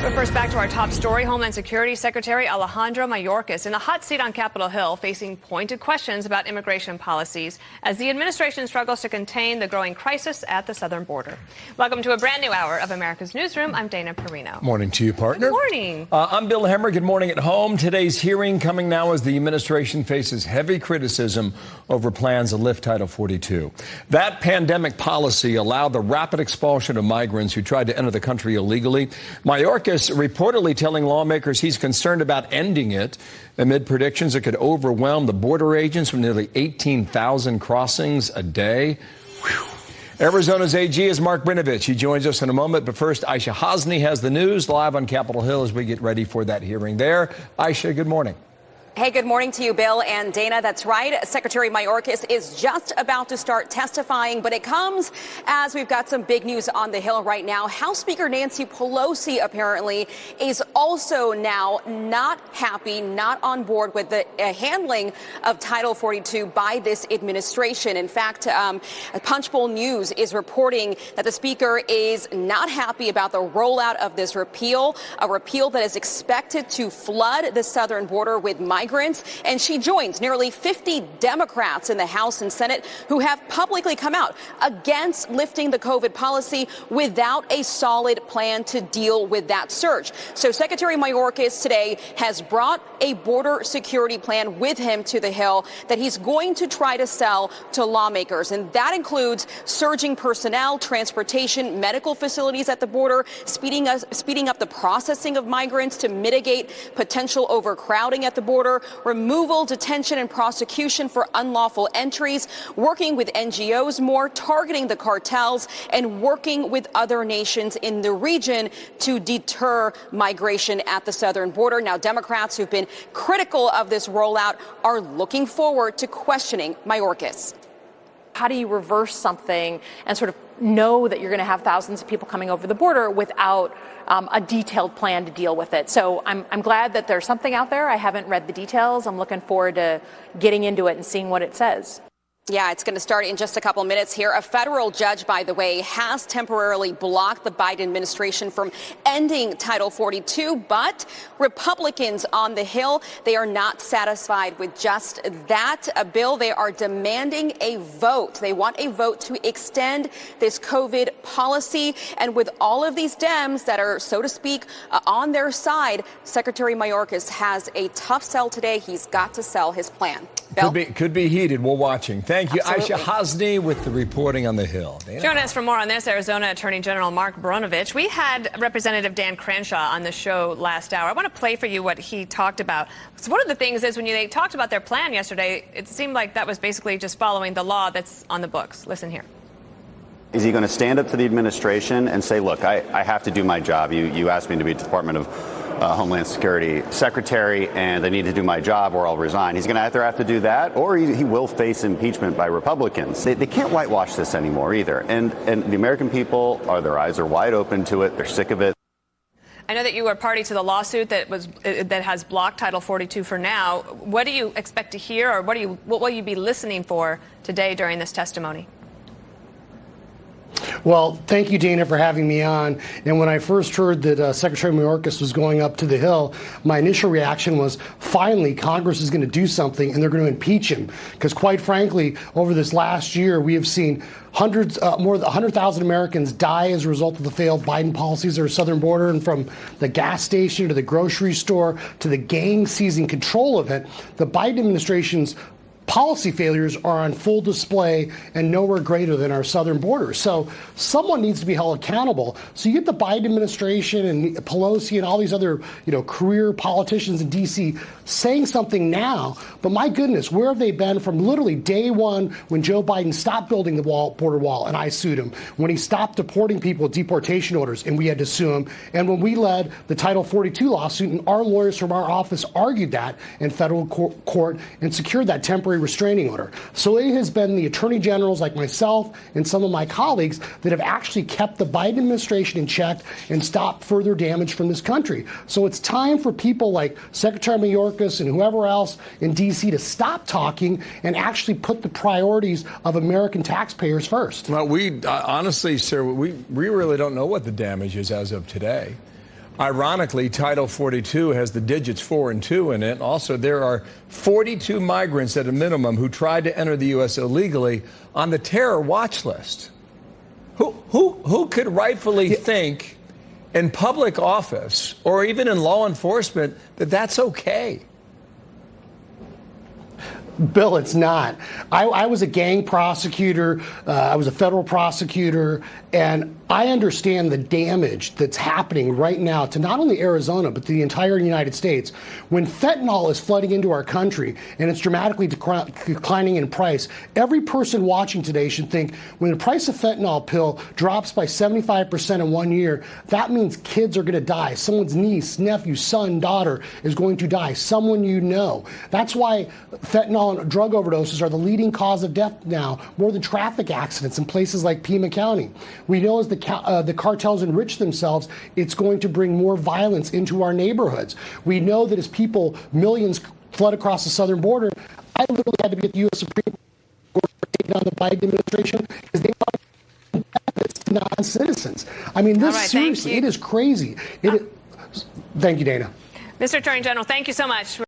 But first, back to our top story. Homeland Security Secretary Alejandro Mayorkas in the hot seat on Capitol Hill, facing pointed questions about immigration policies as the administration struggles to contain the growing crisis at the southern border. Welcome to a brand new hour of America's Newsroom. I'm Dana Perino. Morning to you, partner. Good morning. I'm Bill Hemmer. Good morning at home. Today's hearing coming now as the administration faces heavy criticism over plans to lift Title 42. That pandemic policy allowed the rapid expulsion of migrants who tried to enter the country illegally. Mayorkas reportedly telling lawmakers he's concerned about ending it amid predictions it could overwhelm the border agents with nearly 18,000 crossings a day. Whew. Arizona's AG is Mark Brnovich. He joins us in a moment. But first, Aisha Hasni has the news live on Capitol Hill as we get ready for that hearing there. Aisha, good morning. Hey, good morning to you, Bill and Dana. That's right. Secretary Mayorkas is just about to start testifying, but it comes as we've got some big news on the Hill right now. House Speaker Nancy Pelosi apparently is also now not happy, not on board with the handling of Title 42 by this administration. In fact, Punchbowl News is reporting that the speaker is not happy about the rollout of this repeal, a repeal that is expected to flood the southern border with migrants. And she joins nearly 50 Democrats in the House and Senate who have publicly come out against lifting the COVID policy without a solid plan to deal with that surge. So Secretary Mayorkas today has brought a border security plan with him to the Hill that he's going to try to sell to lawmakers. And that includes surging personnel, transportation, medical facilities at the border, speeding up the processing of migrants to mitigate potential overcrowding at the border, removal, detention, and prosecution for unlawful entries, working with NGOs more, targeting the cartels, and working with other nations in the region to deter migration at the southern border. Now, Democrats who've been critical of this rollout are looking forward to questioning Mayorkas. How do you reverse something and sort of know that you're going to have thousands of people coming over the border without a detailed plan to deal with it? So I'm glad that there's something out there. I haven't read the details. I'm looking forward to getting into it and seeing what it says. Yeah, it's going to start in just a couple minutes here. A federal judge, by the way, has temporarily blocked the Biden administration from ending Title 42. But Republicans on the Hill, they are not satisfied with just that. A bill, they are demanding a vote. They want a vote to extend this COVID policy. And with all of these Dems that are, so to speak, on their side, Secretary Mayorkas has a tough sell today. He's got to sell his plan. Bill? Could be heated. We're watching. Thank you, Absolutely. Aisha Hasni, with the reporting on the Hill. Dana? Join us for more on this, Arizona Attorney General Mark Brnovich. We had Representative Dan Crenshaw on the show last hour. I want to play for you what he talked about. So one of the things is when they talked about their plan yesterday, it seemed like that was basically just following the law that's on the books. Listen here. Is he going to stand up to the administration and say, look, I have to do my job. You asked me to be Department of Homeland Security Secretary, and I need to do my job or I'll resign. He's going to either have to do that or he will face impeachment by Republicans. They can't whitewash this anymore either. And the American people, their eyes are wide open to it. They're sick of it. I know that you were party to the lawsuit that has blocked Title 42 for now. What do you expect to hear, or what will you be listening for today during this testimony? Well, thank you, Dana, for having me on. And when I first heard that Secretary Mayorkas was going up to the Hill, my initial reaction was, finally, Congress is going to do something and they're going to impeach him. Because quite frankly, over this last year, we have seen more than 100,000 Americans die as a result of the failed Biden policies at our southern border. And from the gas station to the grocery store to the gang seizing control of it, the Biden administration's policy failures are on full display and nowhere greater than our southern border. So someone needs to be held accountable. So you get the Biden administration and Pelosi and all these other, career politicians in D.C. saying something now. But my goodness, where have they been from literally day one when Joe Biden stopped building the border wall and I sued him, when he stopped deporting people with deportation orders and we had to sue him, and when we led the Title 42 lawsuit and our lawyers from our office argued that in federal court and secured that temporary restraining order. So it has been the attorney generals like myself and some of my colleagues that have actually kept the Biden administration in check and stopped further damage from this country. So it's time for people like Secretary Mayorkas and whoever else in D.C. to stop talking and actually put the priorities of American taxpayers first. Well, honestly, sir, we really don't know what the damage is as of today. Ironically, Title 42 has the digits 4 and 2 in it. Also, there are 42 migrants at a minimum who tried to enter the U.S. illegally on the terror watch list. Who could rightfully think in public office or even in law enforcement that that's okay? Bill, it's not. I was a gang prosecutor. I was a federal prosecutor, and I understand the damage that's happening right now to not only Arizona, but to the entire United States. When fentanyl is flooding into our country and it's dramatically declining in price, every person watching today should think when the price of fentanyl pill drops by 75% in 1 year, that means kids are going to die. Someone's niece, nephew, son, daughter is going to die. Someone you know. That's why fentanyl and drug overdoses are the leading cause of death now, more than traffic accidents in places like Pima County. We know as the cartels enrich themselves, it's going to bring more violence into our neighborhoods. We know that as millions flood across the southern border, I literally had to be at the U.S. Supreme Court taking on the Biden administration because they are benefits to non-citizens. I mean, this seriously, it is crazy. Thank you, Dana. Mr. Attorney General, thank you so much.